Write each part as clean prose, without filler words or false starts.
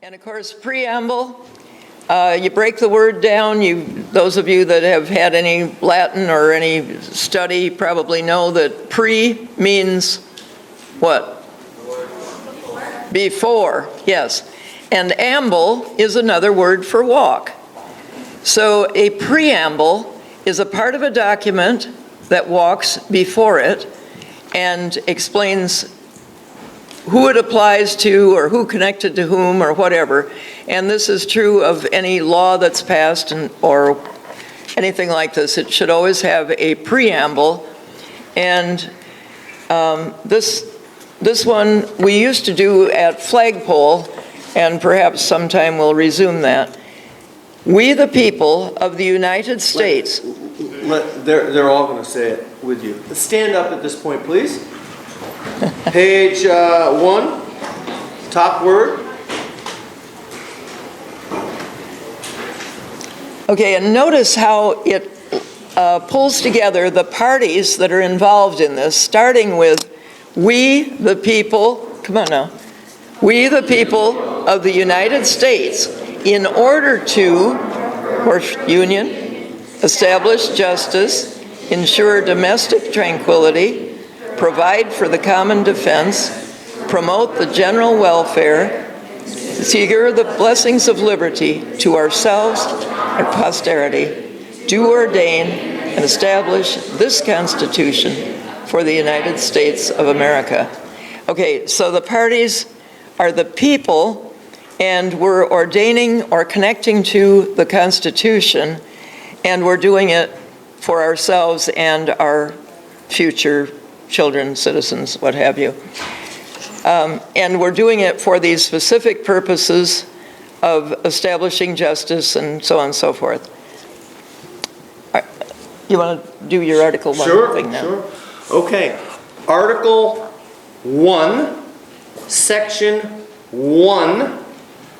And of course, preamble, you break the word down. Those of you that have had any Latin or any study probably know that pre means what? Before, yes. And amble is another word for walk. So a preamble is a part of a document that walks before it and explains who it applies to or who connected to whom or whatever. And this is true of any law that's passed or anything like this. It should always have a preamble. And this one we used to do at flagpole, and perhaps sometime we'll resume that. We the people of the United States. They're all going to say it with you. Stand up at this point, please. Page 1, top word. Okay, and notice how it pulls together the parties that are involved in this, starting with we the people, come on now, we the people of the United States, in order to, or union, establish justice, ensure domestic tranquility, provide for the common defense, promote the general welfare, secure the blessings of liberty to ourselves and posterity, do ordain and establish this Constitution for the United States of America. Okay, so the parties are the people, and we're ordaining or connecting to the Constitution, and we're doing it for ourselves and our future children, citizens, what have you. And we're doing it for these specific purposes of establishing justice and so on and so forth. You want to do your Article 1 thing now? Sure. Okay. Article 1, Section 1,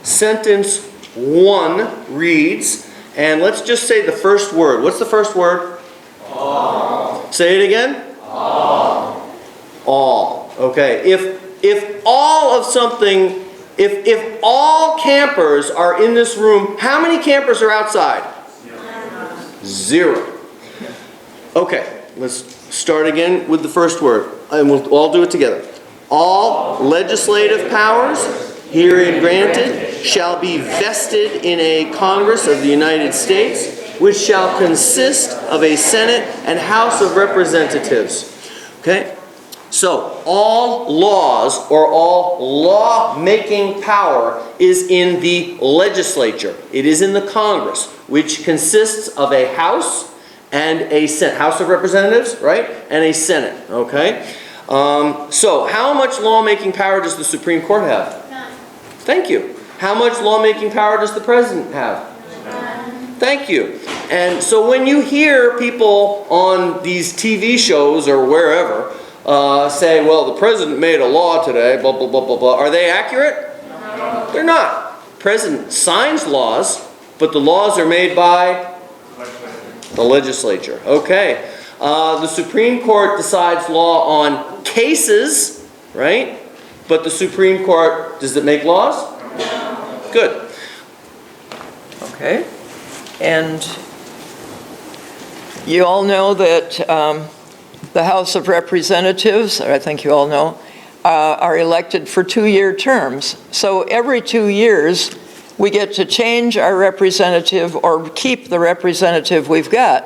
Sentence 1 reads, and let's just say the first word. What's the first word? All. Say it again. All. All. Okay. If all of something, if all campers are in this room, how many campers are outside? 0. Okay. Let's start again with the first word, and we'll all do it together. All legislative powers herein granted shall be vested in a Congress of the United States, which shall consist of a Senate and House of Representatives. Okay? So, all laws or all law-making power is in the legislature. It is in the Congress, which consists of a House and a Senate. House of Representatives, right? And a Senate. Okay? So, how much lawmaking power does the Supreme Court have? None. Thank you. How much lawmaking power does the President have? None. Thank you. And so when you hear people on these TV shows or wherever say, well, the President made a law today, blah, blah, blah, blah, blah, are they accurate? No. They're not. The President signs laws, but the laws are made by the legislature. Okay. The Supreme Court decides law on cases, right? But the Supreme Court, does it make laws? No. Good. Okay. And you all know that the House of Representatives, or I think you all know, are elected for 2-year terms. So every 2 years, we get to change our representative or keep the representative we've got.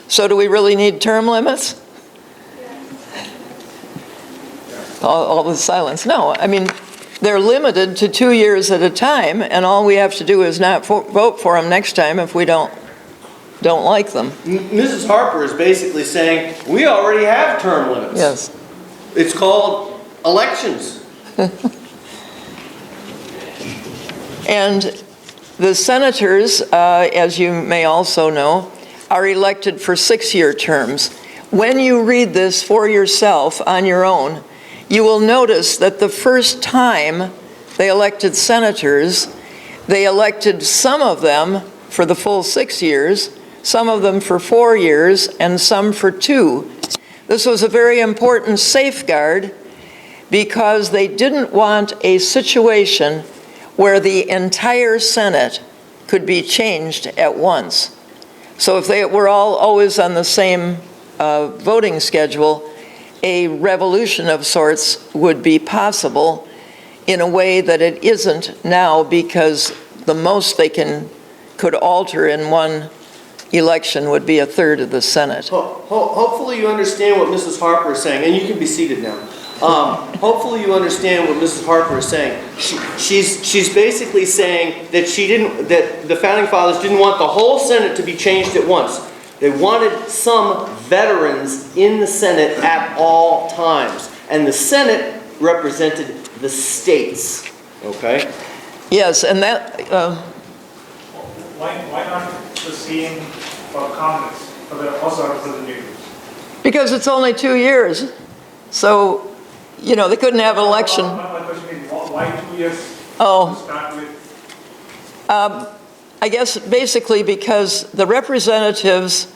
So do we really need term limits? All the silence. No, I mean, they're limited to 2 years at a time, and all we have to do is not vote for them next time if we don't like them. Mrs. Harper is basically saying, we already have term limits. Yes. It's called elections. And the senators, as you may also know, are elected for 6-year terms. When you read this for yourself on your own, you will notice that the first time they elected senators, they elected some of them for the full 6 years, some of them for 4 years, and some for 2. This was a very important safeguard because they didn't want a situation where the entire Senate could be changed at once. So if they were all always on the same voting schedule, a revolution of sorts would be possible in a way that it isn't now, because the most they could alter in one election would be a third of the Senate. Hopefully you understand what Mrs. Harper is saying, and you can be seated now. Hopefully you understand what Mrs. Harper is saying. She's basically saying that that the Founding Fathers didn't want the whole Senate to be changed at once. They wanted some veterans in the Senate at all times. And the Senate represented the states. Okay? Yes, and that... Why not the same for Congress, for the House of Representatives? Because it's only 2 years. So, you know, they couldn't have an election. My question is, why 2 years Oh. to start with? I guess basically because the representatives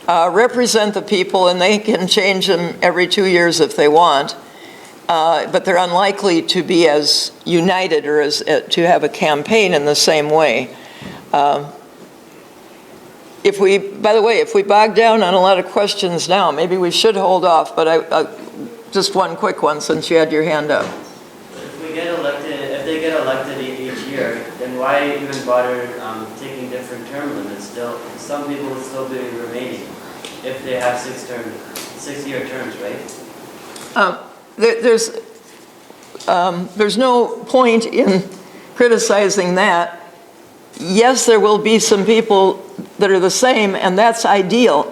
represent the people, and they can change them every 2 years if they want, but they're unlikely to be as united or as to have a campaign in the same way. By the way, if we bog down on a lot of questions now, maybe we should hold off, but just one quick one since you had your hand up. If they get elected each year, then why even bother taking different term limits? Still, some people will still be remaining if they have 6-year terms, right? There's no point in criticizing that. Yes, there will be some people that are the same, and that's ideal.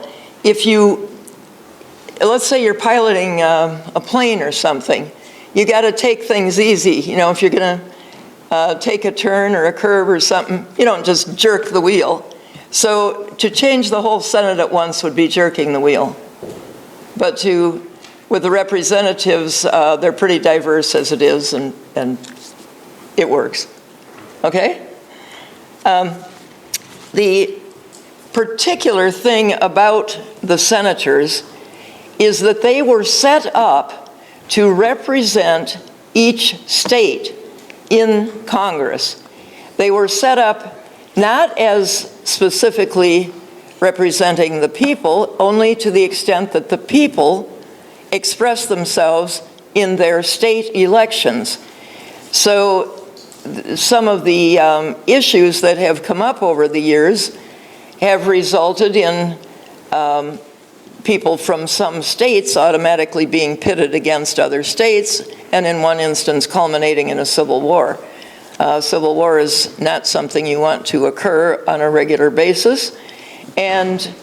Let's say you're piloting a plane or something, you got to take things easy. You know, if you're going to take a turn or a curve or something, you don't just jerk the wheel. So to change the whole Senate at once would be jerking the wheel. But with the representatives, they're pretty diverse as it is, and it works. Okay? The particular thing about the senators is that they were set up to represent each state in Congress. They were set up not as specifically representing the people, only to the extent that the people express themselves in their state elections. So some of the issues that have come up over the years have resulted in people from some states automatically being pitted against other states, and in one instance culminating in a civil war. Civil war is not something you want to occur on a regular basis. And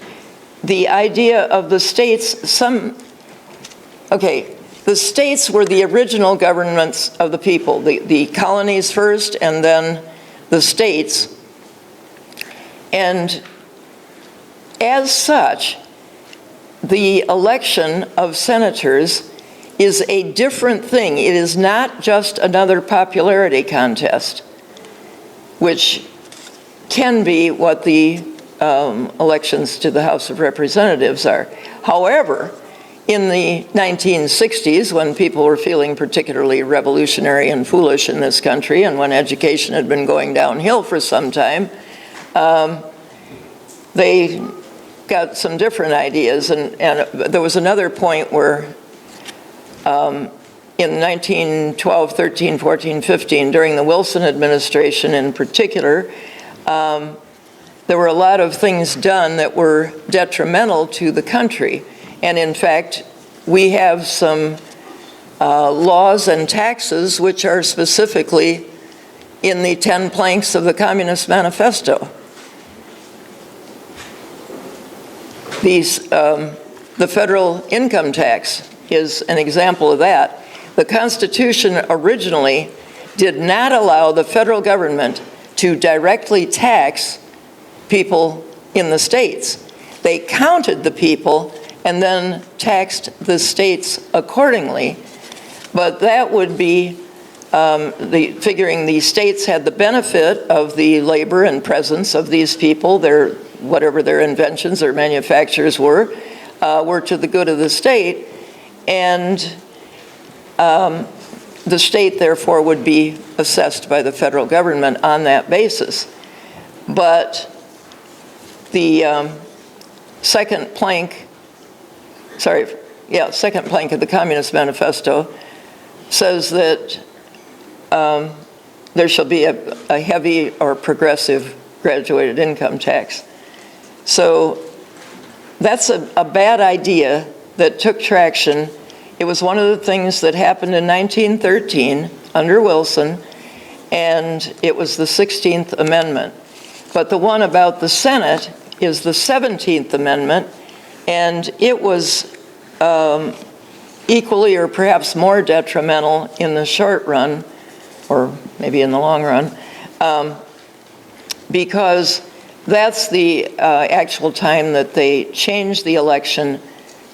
the idea of the states, the states were the original governments of the people, the colonies first and then the states. And as such, the election of senators is a different thing. It is not just another popularity contest, which can be what the elections to the House of Representatives are. However, in the 1960s, when people were feeling particularly revolutionary and foolish in this country, and when education had been going downhill for some time, they got some different ideas. And there was another point where in 1912, 13, 14, 15, during the Wilson administration in particular, there were a lot of things done that were detrimental to the country. And in fact, we have some laws and taxes which are specifically in the 10 planks of the Communist Manifesto. The federal income tax is an example of that. The Constitution originally did not allow the federal government to directly tax people in the states. They counted the people and then taxed the states accordingly. But that would be figuring the states had the benefit of the labor and presence of these people, whatever their inventions or manufactures were to the good of the state. And the state, therefore, would be assessed by the federal government on that basis. But the second plank of the Communist Manifesto says that there shall be a heavy or progressive graduated income tax. So that's a bad idea that took traction. It was one of the things that happened in 1913 under Wilson, and it was the 16th Amendment. But the one about the Senate is the 17th Amendment, and it was equally or perhaps more detrimental in the short run, or maybe in the long run, because that's the actual time that they changed the election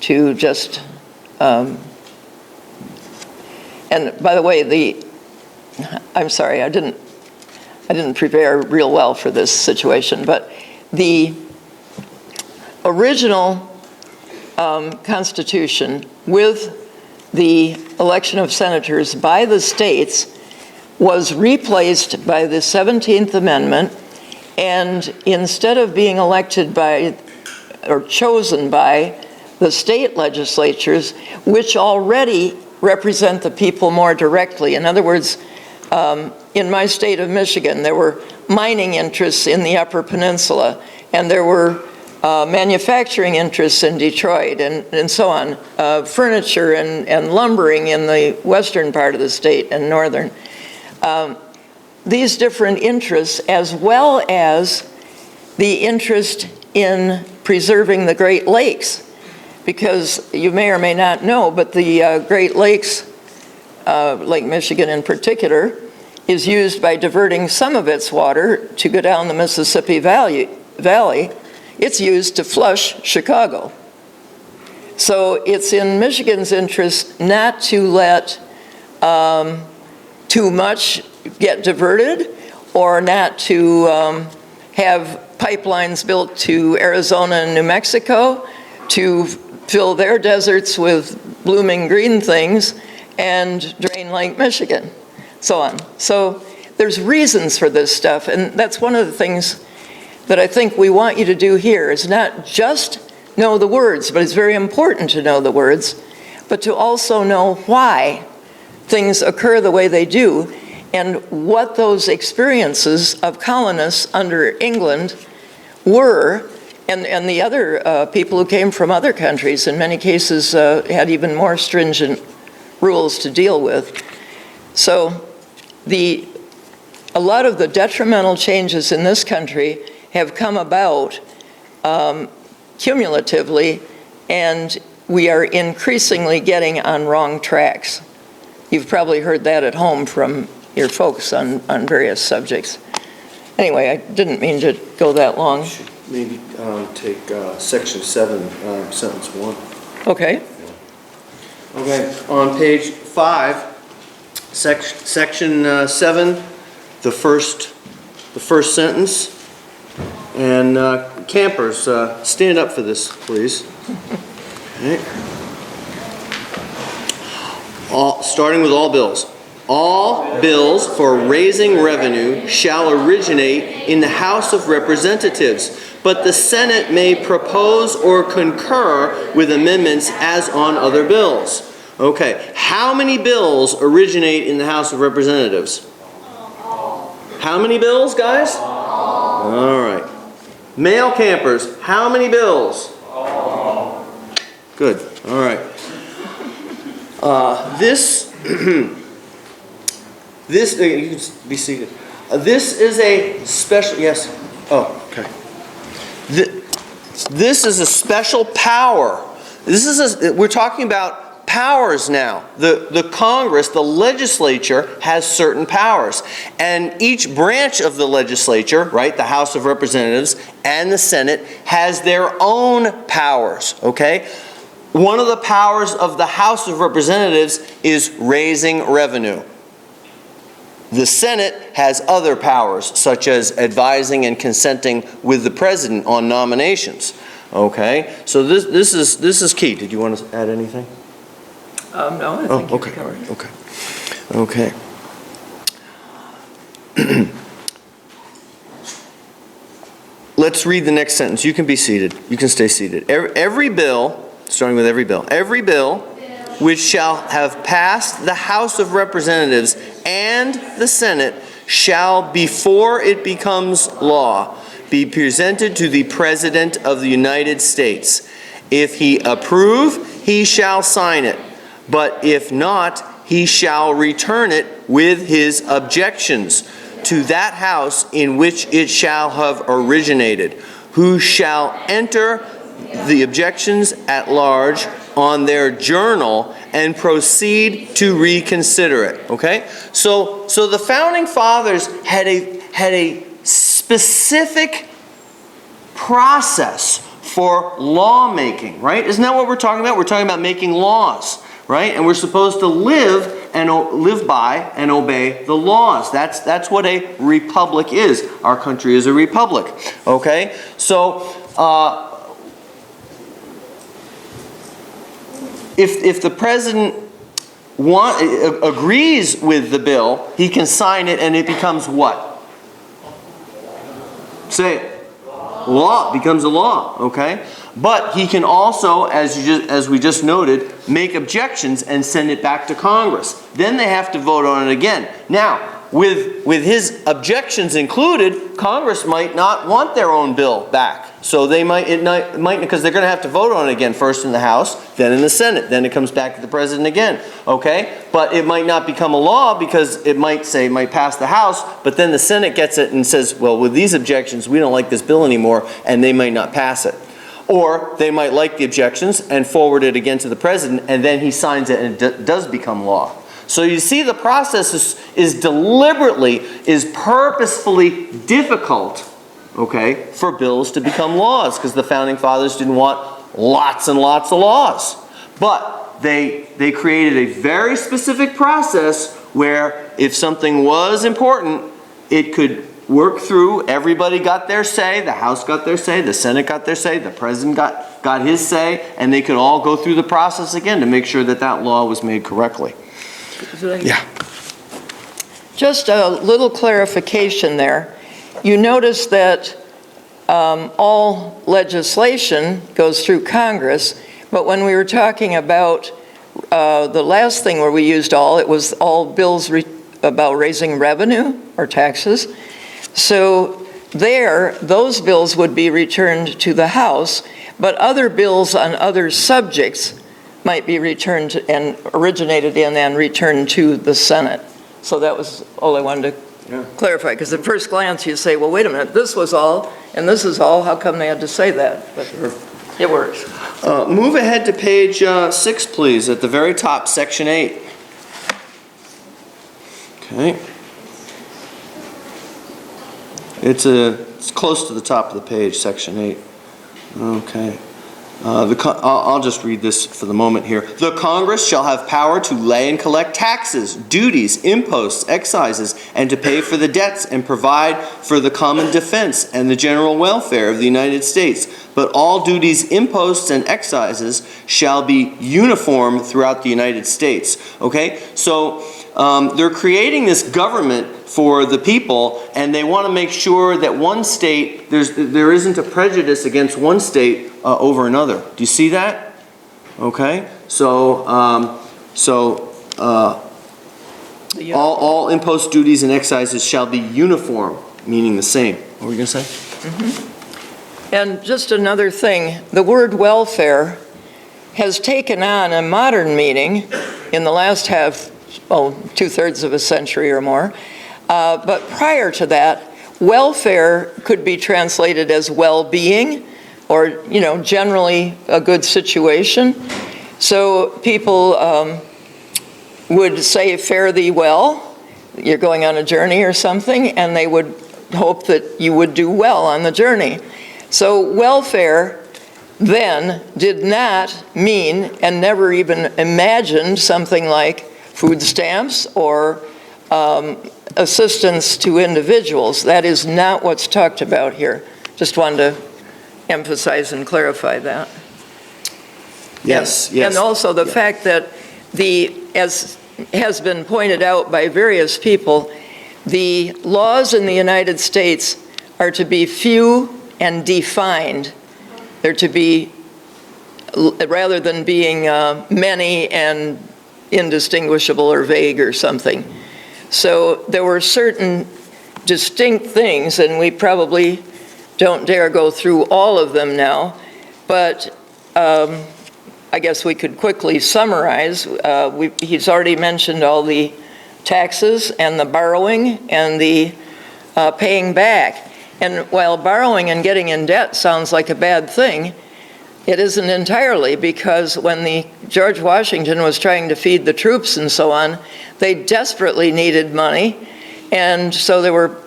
to just, and by the way, I'm sorry, I didn't prepare real well for this situation, but the original Constitution with the election of senators by the states was replaced by the 17th Amendment, and instead of being elected by or chosen by the state legislatures, which already represent the people more directly. In other words, in my state of Michigan, there were mining interests in the Upper Peninsula, and there were manufacturing interests in Detroit, and so on, furniture and lumbering in the western part of the state and northern. These different interests, as well as the interest in preserving the Great Lakes, because you may or may not know, but the Great Lakes, Lake Michigan in particular, is used by diverting some of its water to go down the Mississippi Valley. It's used to flush Chicago. So it's in Michigan's interest not to let too much get diverted, or not to have pipelines built to Arizona and New Mexico to fill their deserts with blooming green things and drain Lake Michigan, so on. So there's reasons for this stuff, and that's one of the things that I think we want you to do here, is not just know the words, but it's very important to know the words, but to also know why things occur the way they do, and what those experiences of colonists under England were, and the other people who came from other countries, in many cases had even more stringent rules to deal with. So a lot of the detrimental changes in this country have come about cumulatively, and we are increasingly getting on wrong tracks. You've probably heard that at home from your folks on various subjects. Anyway, I didn't mean to go that long. Maybe take section 7, sentence 1. Okay. Okay, on page 5, section 7, the first sentence. And campers, stand up for this, please. Okay. Starting with all bills. All bills for raising revenue shall originate in the House of Representatives, but the Senate may propose or concur with amendments as on other bills. Okay, how many bills originate in the House of Representatives? How many bills, guys? All right. Male campers, how many bills? Good. All right. You can be seated. This is a special. Yes. Oh, okay. This is a special power. We're talking about powers now. The Congress, the legislature, has certain powers. And each branch of the legislature, right, the House of Representatives and the Senate, has their own powers, okay? One of the powers of the House of Representatives is raising revenue. The Senate has other powers, such as advising and consenting with the President on nominations, okay? So this is key. Did you want to add anything? No, I think you covered it. Okay. Okay. Let's read the next sentence. You can be seated. You can stay seated. Every bill, starting with every bill which shall have passed the House of Representatives and the Senate shall, before it becomes law, be presented to the President of the United States. If he approve, he shall sign it. But if not, he shall return it with his objections to that house in which it shall have originated, who shall enter the objections at large on their journal and proceed to reconsider it. Okay? So the founding fathers had a specific process for lawmaking, right? Isn't that what we're talking about? We're talking about making laws, right? And we're supposed to live by and obey the laws. That's what a republic is. Our country is a republic. Okay? So if the president agrees with the bill, he can sign it and it becomes what? Say it. Law. It becomes a law, okay? But he can also, as we just noted, make objections and send it back to Congress. Then they have to vote on it again. Now, with his objections included, Congress might not want their own bill back. So they might because they're going to have to vote on it again, first in the House, then in the Senate. Then it comes back to the President again, okay? But it might not become a law because it might pass the House, but then the Senate gets it and says, well, with these objections, we don't like this bill anymore, and they might not pass it. Or they might like the objections and forward it again to the President, and then he signs it and it does become law. So you see the process is purposefully difficult, okay, for bills to become laws, because the founding fathers didn't want lots and lots of laws. But they created a very specific process where if something was important, it could work through, everybody got their say, the House got their say, the Senate got their say, the President got his say, and they could all go through the process again to make sure that law was made correctly. Yeah. Just a little clarification there. You notice that all legislation goes through Congress, but when we were talking about the last thing where we used all, it was all bills about raising revenue or taxes. So those bills would be returned to the House, but other bills on other subjects might be returned and originated in and returned to the Senate. So that was all I wanted to clarify, because at first glance you say, well, wait a minute, this was all, and this is all, how come they had to say that? But it works. Move ahead to page 6, please, at the very top, section 8. Okay. It's close to the top of the page, section 8. Okay. I'll just read this for the moment here. The Congress shall have power to lay and collect taxes, duties, imposts, excises, and to pay for the debts and provide for the common defense and the general welfare of the United States. But all duties, imposts, and excises shall be uniform throughout the United States. Okay? So they're creating this government for the people, and they want to make sure that one state, there isn't a prejudice against one state over another. Do you see that? Okay, so all impost duties and excises shall be uniform, meaning the same. What were you going to say? Mm-hmm. And just another thing, the word welfare has taken on a modern meaning in the last two-thirds of a century or more. But prior to that, welfare could be translated as well-being or, generally a good situation. So people would say, fare thee well, you're going on a journey or something, and they would hope that you would do well on the journey. So welfare then did not mean, and never even imagined, something like food stamps or assistance to individuals. That is not what's talked about here. Just wanted to emphasize and clarify that. Yes. And also the fact that as has been pointed out by various people, the laws in the United States are to be few and defined. They're to be, rather than being many and indistinguishable or vague or something. So there were certain distinct things, and we probably don't dare go through all of them now, but I guess we could quickly summarize. He's already mentioned all the taxes and the borrowing and the paying back. And while borrowing and getting in debt sounds like a bad thing, it isn't entirely, because when George Washington was trying to feed the troops and so on, they desperately needed money. And so there were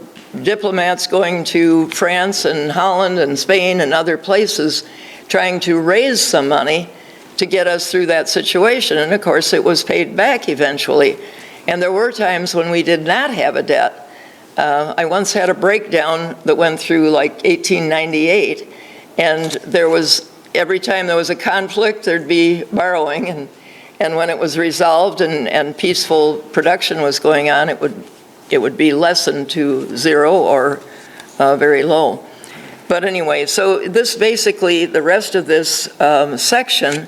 diplomats going to France and Holland and Spain and other places trying to raise some money to get us through that situation. And of course, it was paid back eventually. And there were times when we did not have a debt. I once had a breakdown that went through like 1898, and there was, every time there was a conflict, there'd be borrowing, and when it was resolved and peaceful production was going on, it would be lessened to zero or very low. But anyway, so this basically, the rest of this section,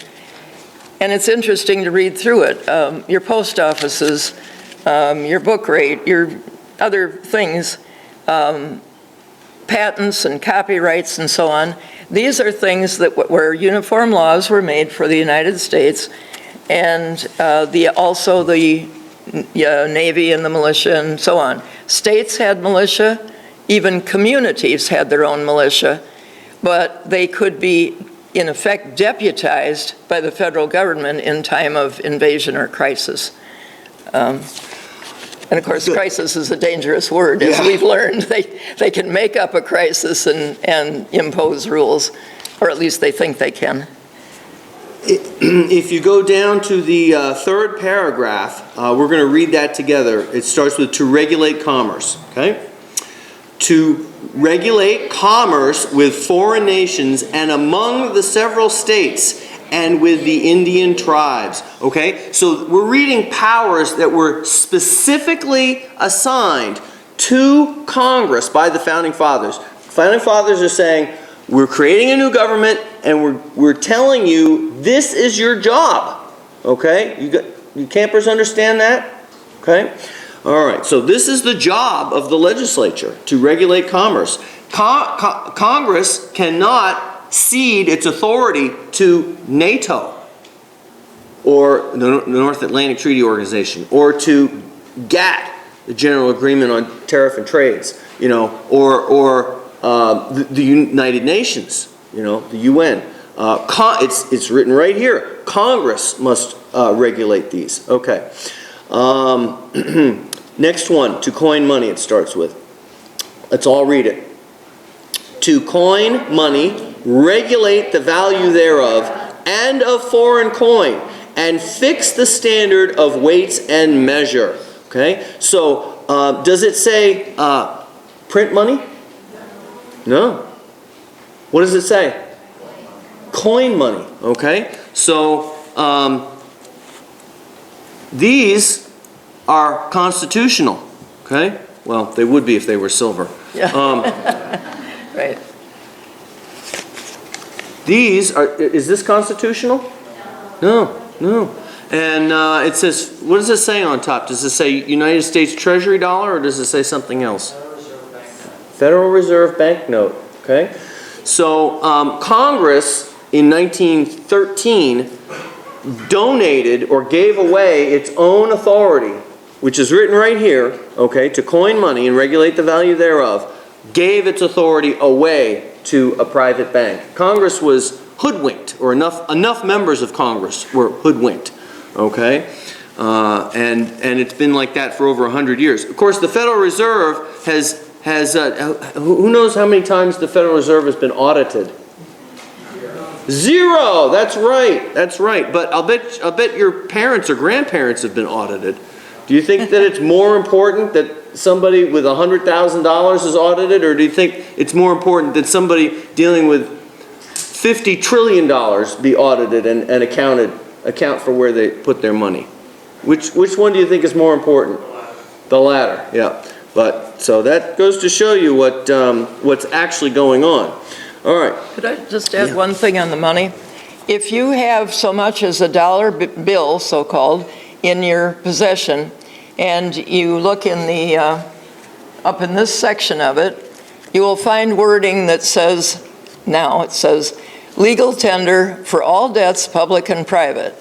and it's interesting to read through it, your post offices, your book rate, your other things, patents and copyrights and so on. These are things that where uniform laws were made for the United States, and also the Navy and the militia and so on. States had militia, even communities had their own militia, but they could be, in effect, deputized by the federal government in time of invasion or crisis. And of course, crisis is a dangerous word, as we've learned. They can make up a crisis and impose rules, or at least they think they can. If you go down to the third paragraph, we're going to read that together. It starts with to regulate commerce, okay? To regulate commerce with foreign nations and among the several states and with the Indian tribes, okay? So we're reading powers that were specifically assigned to Congress by the Founding Fathers. Founding Fathers are saying, we're creating a new government, and we're telling you this is your job, okay? You campers understand that? Okay? All right, so this is the job of the legislature, to regulate commerce. Congress cannot cede its authority to NATO, or the North Atlantic Treaty Organization, or to GATT, the General Agreement on Tariff and Trades, or the United Nations, the UN. It's written right here. Congress must regulate these. Okay. Next one, to coin money, it starts with. Let's all read it. To coin money, regulate the value thereof, and of foreign coin, and fix the standard of weights and measure. Okay? So, does it say print money? No. What does it say? Coin money. Okay? So, these are constitutional. Okay? Well, they would be if they were silver. Right. Is this constitutional? No. And it says, what does it say on top? Does it say United States Treasury dollar, or does it say something else? Federal Reserve banknote. Okay? So Congress in 1913 donated or gave away its own authority, which is written right here, okay, to coin money and regulate the value thereof, gave its authority away to a private bank. Congress was hoodwinked, or enough members of Congress were hoodwinked, okay? And it's been like that for over 100 years. Of course, the Federal Reserve has who knows how many times the Federal Reserve has been audited? Zero. That's right. But I'll bet your parents or grandparents have been audited. Do you think that it's more important that somebody with $100,000 is audited, or do you think it's more important that somebody dealing with $50 trillion be audited and account for where they put their money? Which one do you think is more important? The latter, yeah. But, so that goes to show you what's actually going on. All right. Could I just add one thing on the money? If you have so much as a dollar bill, so-called, in your possession, and you look in the, up in this section of it, you will find wording that says, now it says, legal tender for all debts, public and private.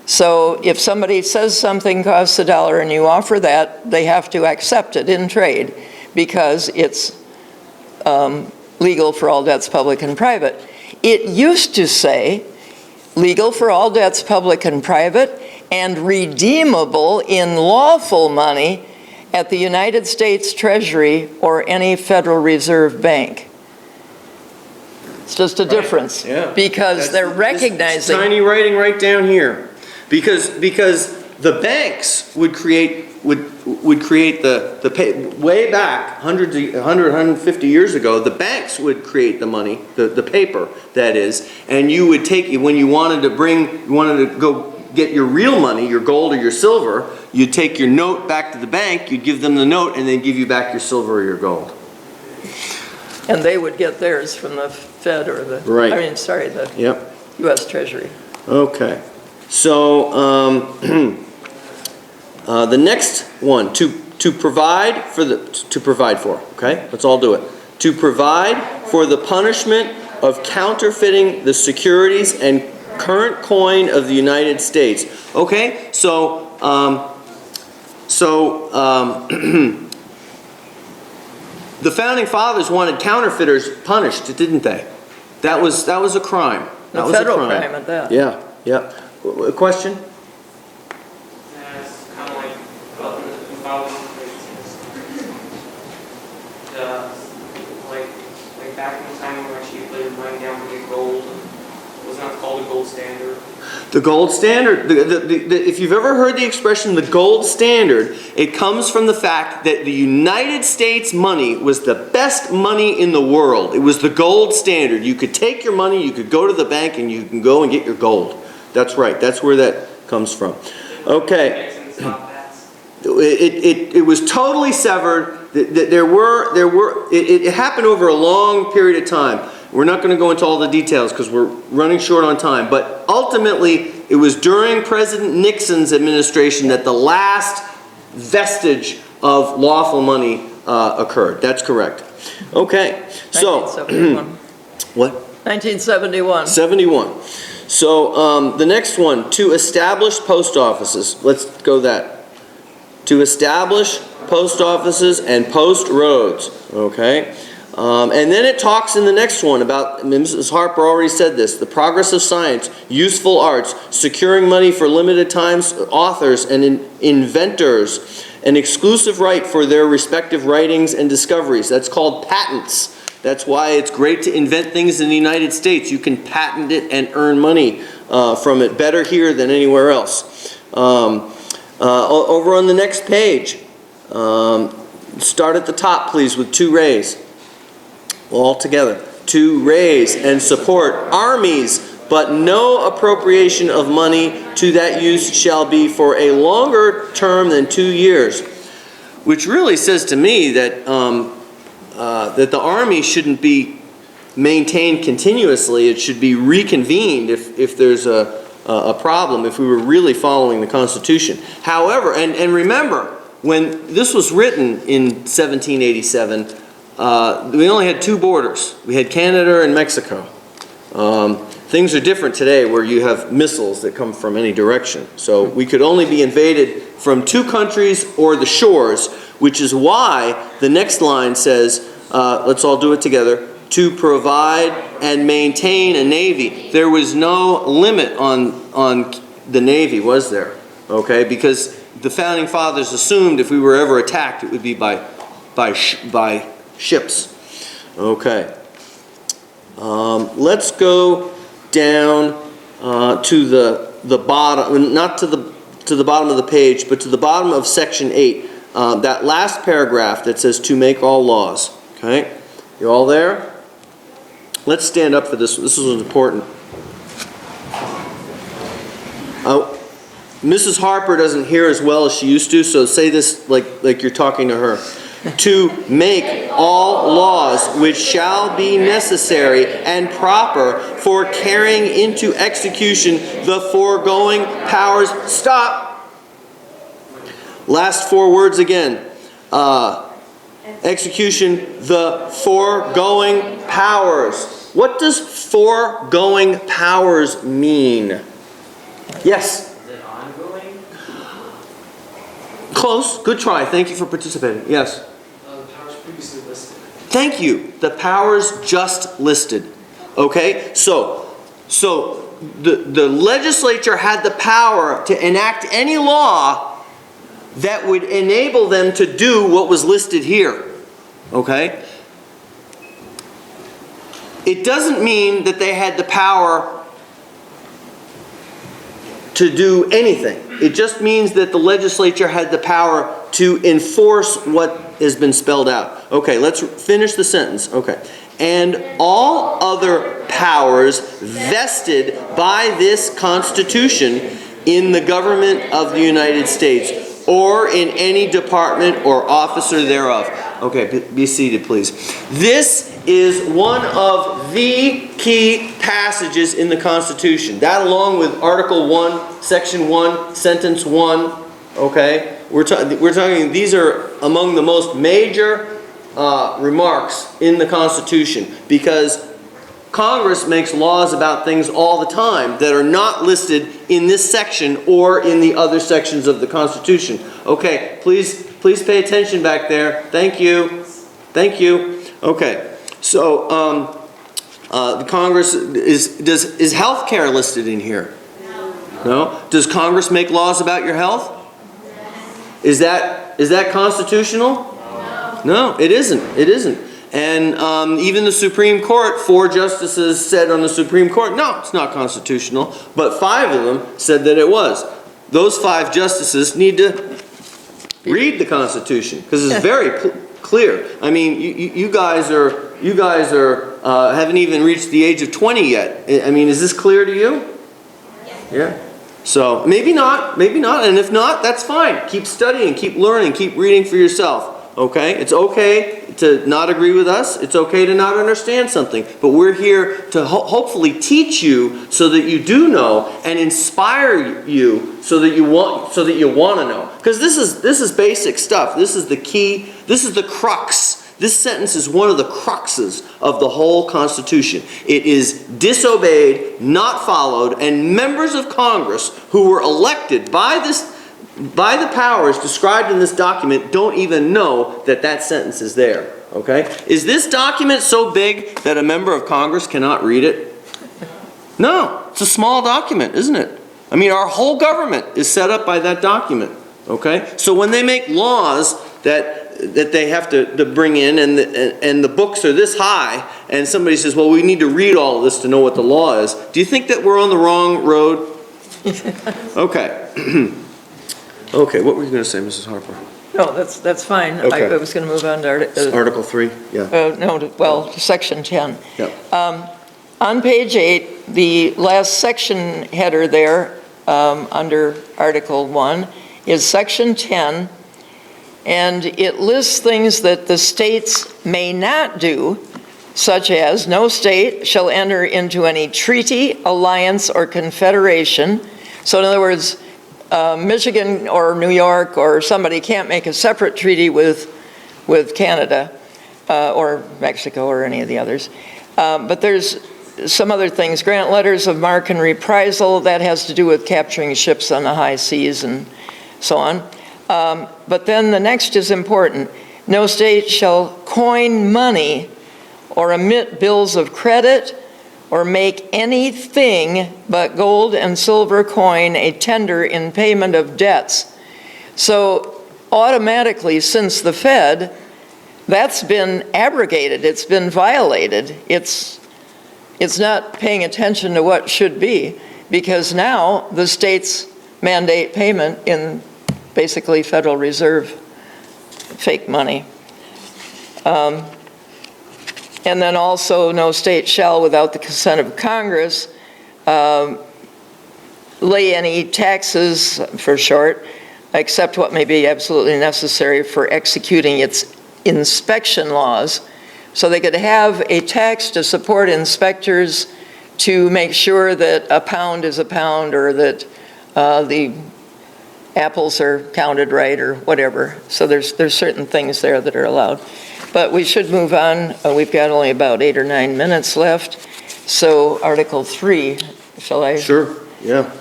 So if somebody says something costs $1 and you offer that, they have to accept it in trade because it's legal for all debts, public and private. It used to say legal for all debts, public and private, and redeemable in lawful money at the United States Treasury or any Federal Reserve Bank. It's just a difference. Yeah. Because they're This recognizing. tiny writing right down here. Because the banks would create the pay, way back 150 years ago, the banks would create the money, the paper that is, and you would take, when you wanted to go get your real money, your gold or your silver, you'd take your note back to the bank, you'd give them the note, and they'd give you back your silver or your gold. And they would get theirs from the Fed or the, Right. the Yep. U.S. Treasury. Okay. So, the next one, to provide for, okay? Let's all do it. To provide for the punishment of counterfeiting the securities and current coin of the United States. Okay? So, the Founding Fathers wanted counterfeiters punished, didn't they? That was a crime. That was a federal crime at that. Yeah, yeah. A question? Yeah, it's kind of like about like back in the time when actually played running down to get gold. Wasn't that called the gold standard? The gold standard, if you've ever heard the expression the gold standard, it comes from the fact that the United States money was the best money in the world. It was the gold standard. You could take your money, you could go to the bank, and you can go and get your gold. That's right. That's where that comes from. Okay. It was totally severed. It happened over a long period of time. We're not going to go into all the details because we're running short on time. But ultimately, it was during President Nixon's administration that the last vestige of lawful money occurred. That's correct. Okay. So, 1971. what? 1971. 71. So the next one, to establish post offices. Let's go that. To establish post offices and post roads. Okay. And then it talks in the next one about, Mrs. Harper already said this, the progress of science, useful arts, securing money for limited times, authors and inventors, an exclusive right for their respective writings and discoveries. That's called patents. That's why it's great to invent things in the United States. You can patent it and earn money from it better here than anywhere else. Over on the next page, start at the top, please, with to raise. All together. To raise and support armies, but no appropriation of money to that use shall be for a longer term than 2 years. Which really says to me that that the army shouldn't be maintained continuously. It should be reconvened if there's a problem, if we were really following the Constitution. However, and remember, when this was written in 1787, we only had two borders. We had Canada and Mexico. Things are different today where you have missiles that come from any direction. So we could only be invaded from two countries or the shores, which is why the next line says, let's all do it together, to provide and maintain a navy. There was no limit on the navy, was there? Okay, because the Founding Fathers assumed if we were ever attacked, it would be by ships. Okay. Let's go down to the bottom, not to the bottom of the page, but to the bottom of section 8. That last paragraph that says to make all laws. Okay? You all there? Let's stand up for this. This is important. Mrs. Harper doesn't hear as well as she used to, so say this like you're talking to her. To make all laws which shall be necessary and proper for carrying into execution the foregoing powers. Stop. Last 4 words again. Execution the foregoing powers. What does foregoing powers mean? Yes? Is it ongoing? Close. Good try. Thank you for participating. Yes? The powers previously listed. Thank you. The powers just listed. Okay? So the legislature had the power to enact any law that would enable them to do what was listed here. Okay? It doesn't mean that they had the power to do anything. It just means that the legislature had the power to enforce what has been spelled out. Okay, let's finish the sentence. Okay. And all other powers vested by this Constitution in the government of the United States or in any department or officer thereof. Okay, be seated, please. This is one of the key passages in the Constitution. That, along with Article 1, Section 1, Sentence 1, okay? We're talking, these are among the most major remarks in the Constitution, because Congress makes laws about things all the time that are not listed in this section or in the other sections of the Constitution. Okay, please pay attention back there. Thank you. Thank you. Okay, so the Congress is health care listed in here? No. Does Congress make laws about your health? Is that constitutional? No, it isn't. It isn't. And even the Supreme Court, 4 justices said on the Supreme Court, no, it's not constitutional. But 5 of them said that it was. Those 5 justices need to read the Constitution, because it's very clear. I mean, you guys are haven't even reached the age of 20 yet. I mean, is this clear to you? Yeah. So maybe not, and if not, that's fine. Keep studying, keep learning, keep reading for yourself. Okay? It's okay to not agree with us. It's okay to not understand something. But we're here to hopefully teach you so that you do know, and inspire you so that you want to know. Because this is basic stuff. This is the key. This is the crux. This sentence is one of the cruxes of the whole Constitution. It is disobeyed, not followed, and members of Congress who were elected by the powers described in this document don't even know that sentence is there. Okay? Is this document so big that a member of Congress cannot read it? No. It's a small document, isn't it? I mean, our whole government is set up by that document. Okay? So when they make laws that they have to bring in, and the books are this high, and somebody says, well, we need to read all of this to know what the law is. Do you think that we're on the wrong road? Okay. Okay, what were you going to say, Mrs. Harper? No, that's fine. Okay. I was going to move on to Article 3? Yeah. Section 10. Yeah. On page 8, the last section header there, under Article 1, is Section 10, and it lists things that the states may not do, such as no state shall enter into any treaty, alliance, or confederation. So in other words, Michigan or New York or somebody can't make a separate treaty with Canada or Mexico or any of the others. But there's some other things. Grant letters of marque and reprisal, that has to do with capturing ships on the high seas and so on. But then the next is important. No state shall coin money or emit bills of credit or make anything but gold and silver coin a tender in payment of debts. So automatically, since the Fed, that's been abrogated, it's been violated. It's not paying attention to what should be, because now the states mandate payment in basically Federal Reserve fake money. And then also, no state shall, without the consent of Congress, lay any taxes, for short, except what may be absolutely necessary for executing its inspection laws. So they could have a tax to support inspectors to make sure that a pound is a pound, or that the apples are counted right, or whatever. So there's certain things there that are allowed. But we should move on. We've got only about 8 or 9 minutes left. So Article 3, shall I? Sure, yeah.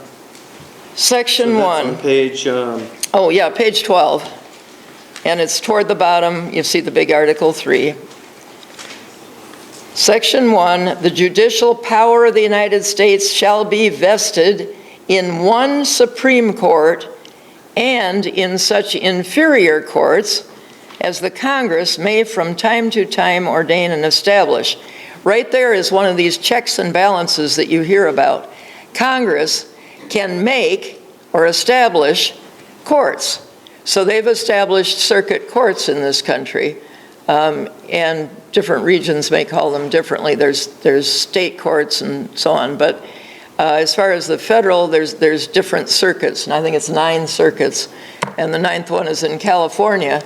Section So that's 1. on page, Oh, yeah, page 12. And it's toward the bottom. You see the big Article 3. Section 1, the judicial power of the United States shall be vested in one Supreme Court and in such inferior courts as the Congress may from time to time ordain and establish. Right there is one of these checks and balances that you hear about. Congress can make or establish courts. So they've established circuit courts in this country, and different regions may call them differently. There's state courts and so on, but as far as the federal, there's different circuits, and I think it's 9 circuits, and the 9th one is in California.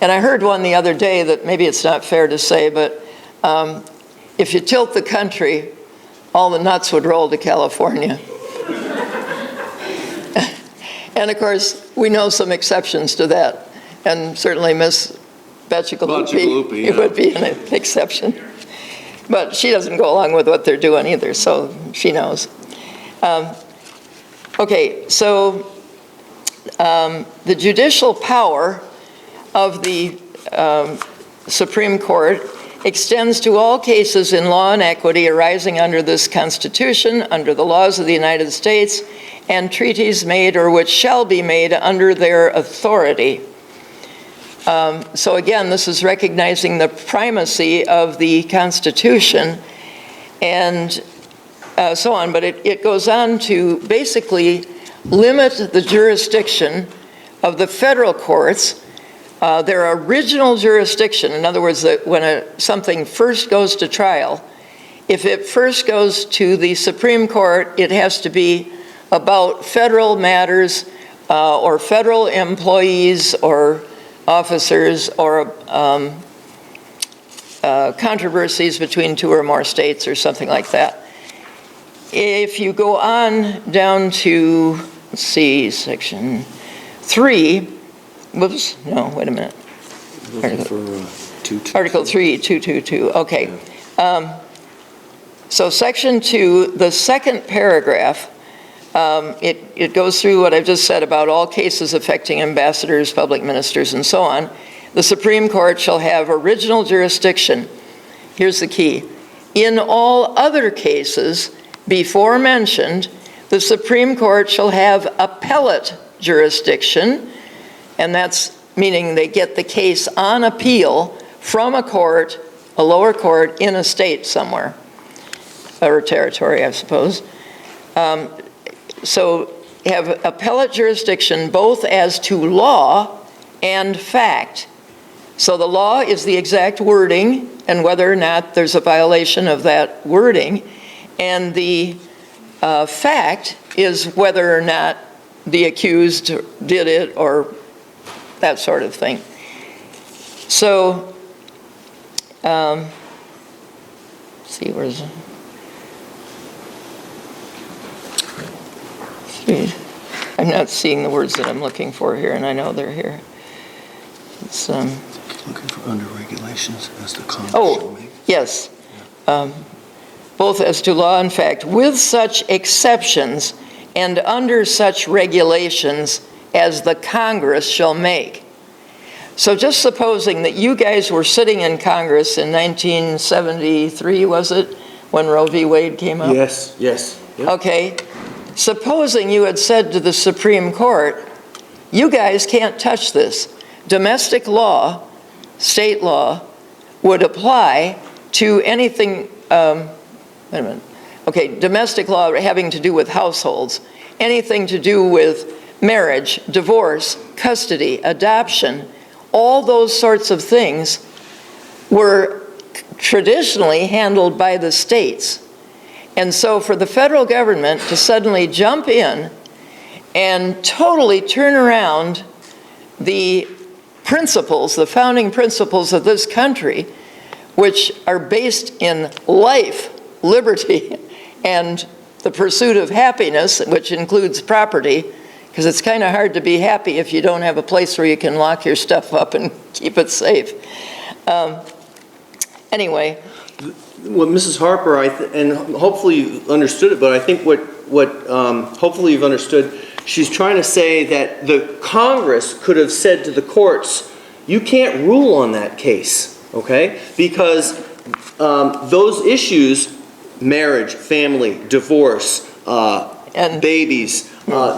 And I heard one the other day that maybe it's not fair to say, but if you tilt the country, all the nuts would roll to California. And of course, we know some exceptions to that, and certainly Miss Bacigalupi yeah. would be an exception. But she doesn't go along with what they're doing either, so she knows. Okay, so the judicial power of the Supreme Court extends to all cases in law and equity arising under this Constitution, under the laws of the United States, and treaties made or which shall be made under their authority. So again, this is recognizing the primacy of the Constitution and so on, but it goes on to basically limit the jurisdiction of the federal courts, their original jurisdiction. In other words, that when something first goes to trial, if it first goes to the Supreme Court, it has to be about federal matters or federal employees or officers or controversies between 2 or more states or something like that. If you go on down to, let's see, section 3, whoops, no, wait a minute. looking for 222. Article 3, 222, okay. So section 2, the second paragraph, it goes through what I've just said about all cases affecting ambassadors, public ministers, and so on. The Supreme Court shall have original jurisdiction. Here's the key. In all other cases before mentioned, the Supreme Court shall have appellate jurisdiction, and that's meaning they get the case on appeal from a court, a lower court in a state somewhere, or territory, I suppose. So have appellate jurisdiction both as to law and fact. So the law is the exact wording and whether or not there's a violation of that wording, and the fact is whether or not the accused did it or that sort of thing. So, let's see, where's it? I'm not seeing the words that I'm looking for here, and I know they're here. It's, Looking for under regulations as the Congress shall make. yes. Both as to law and fact, with such exceptions and under such regulations as the Congress shall make. So just supposing that you guys were sitting in Congress in 1973, was it, when Roe v. Wade came up? Yes, yes. Yep. Okay. Supposing you had said to the Supreme Court, you guys can't touch this. Domestic law, state law, would apply to anything, wait a minute. Okay, domestic law having to do with households, anything to do with marriage, divorce, custody, adoption, all those sorts of things were traditionally handled by the states. And so for the federal government to suddenly jump in and totally turn around the principles, the founding principles of this country, which are based in life, liberty, and the pursuit of happiness, which includes property, because it's kind of hard to be happy if you don't have a place where you can lock your stuff up and keep it safe. Anyway. Well, Mrs. Harper, and hopefully you understood it, but I think what hopefully you've understood, she's trying to say that the Congress could have said to the courts, you can't rule on that case, okay? Because those issues, marriage, family, divorce, and babies,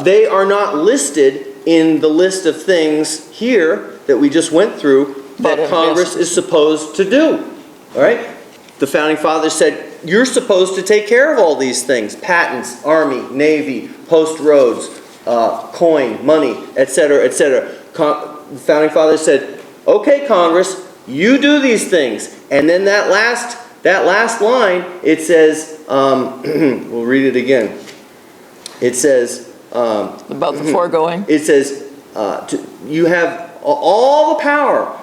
they are not listed in the list of things here that we just went through that Congress is supposed to do, all right? The Founding Fathers said, you're supposed to take care of all these things, patents, Army, Navy, post roads, coin, money, etc., etc. The Founding Fathers said, okay, Congress, you do these things. And then that last line, it says, we'll read it again. It says, about the foregoing? It says, you have all the power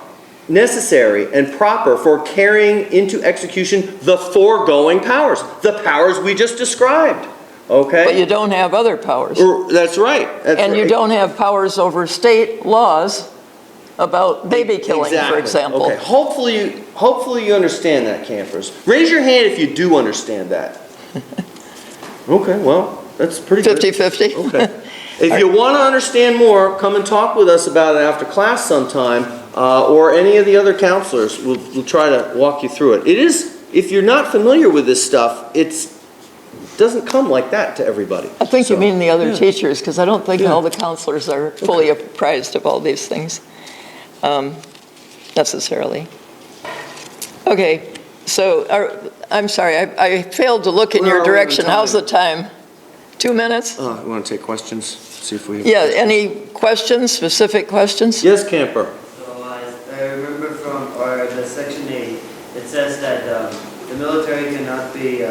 necessary and proper for carrying into execution the foregoing powers, the powers we just described. Okay? But you don't have other powers. That's right. And you don't have powers over state laws about baby killing, for example. Okay. Hopefully you understand that, campers. Raise your hand if you do understand that. Okay, well, that's pretty good. 50-50? Okay. If you want to understand more, come and talk with us about it after class sometime, or any of the other counselors. We'll try to walk you through it. It is, if you're not familiar with this stuff, it doesn't come like that to everybody. I think you mean the other teachers, because I don't think all the counselors are fully apprised of all these things necessarily. Okay, so I'm sorry, I failed to look in your direction. How's the time? 2 minutes? You want to take questions? See if we have Yeah, any questions, specific questions? Yes, Camper. So I remember from the Section 8, it says that the military cannot be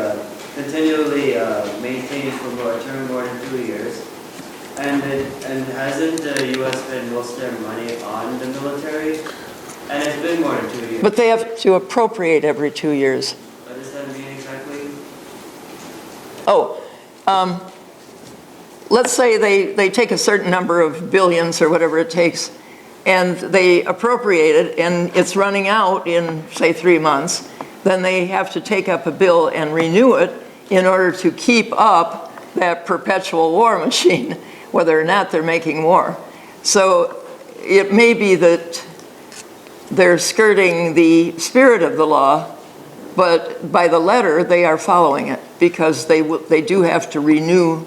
continually maintained for a term more than 2 years. And hasn't the U.S. spent most of their money on the military? And it's been more than 2 years. But they have to appropriate every 2 years. What does that mean exactly? Let's say they take a certain number of billions or whatever it takes, and they appropriate it, and it's running out in, say, 3 months. Then they have to take up a bill and renew it in order to keep up that perpetual war machine, whether or not they're making war. So it may be that they're skirting the spirit of the law, but by the letter, they are following it, because they do have to renew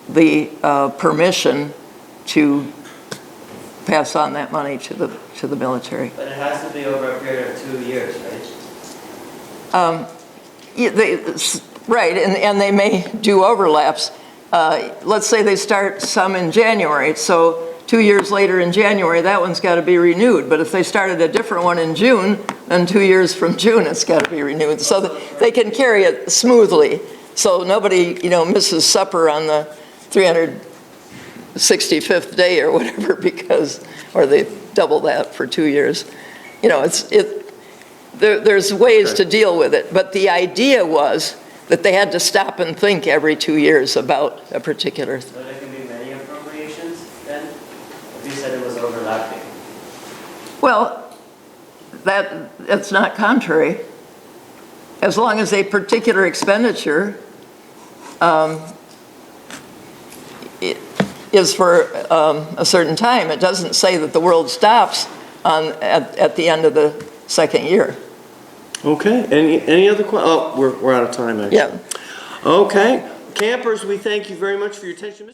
the permission to pass on that money to the military. But it has to be over a period of 2 years, right? Right, and they may do overlaps. Let's say they start some in January, so 2 years later in January, that one's got to be renewed. But if they started a different one in June, then 2 years from June, it's got to be renewed. So that they can carry it smoothly, so nobody, misses supper on the 365th day or whatever, or they double that for 2 years. There's ways to deal with it, but the idea was that they had to stop and think every 2 years about a particular thing. So there can be many appropriations then? If you said it was overlapping. Well, that's not contrary. As long as a particular expenditure is for a certain time. It doesn't say that the world stops at the end of the second year. Okay. Any other questions? Oh, we're out of time, actually. Yeah. Okay. Campers, we thank you very much for your attention.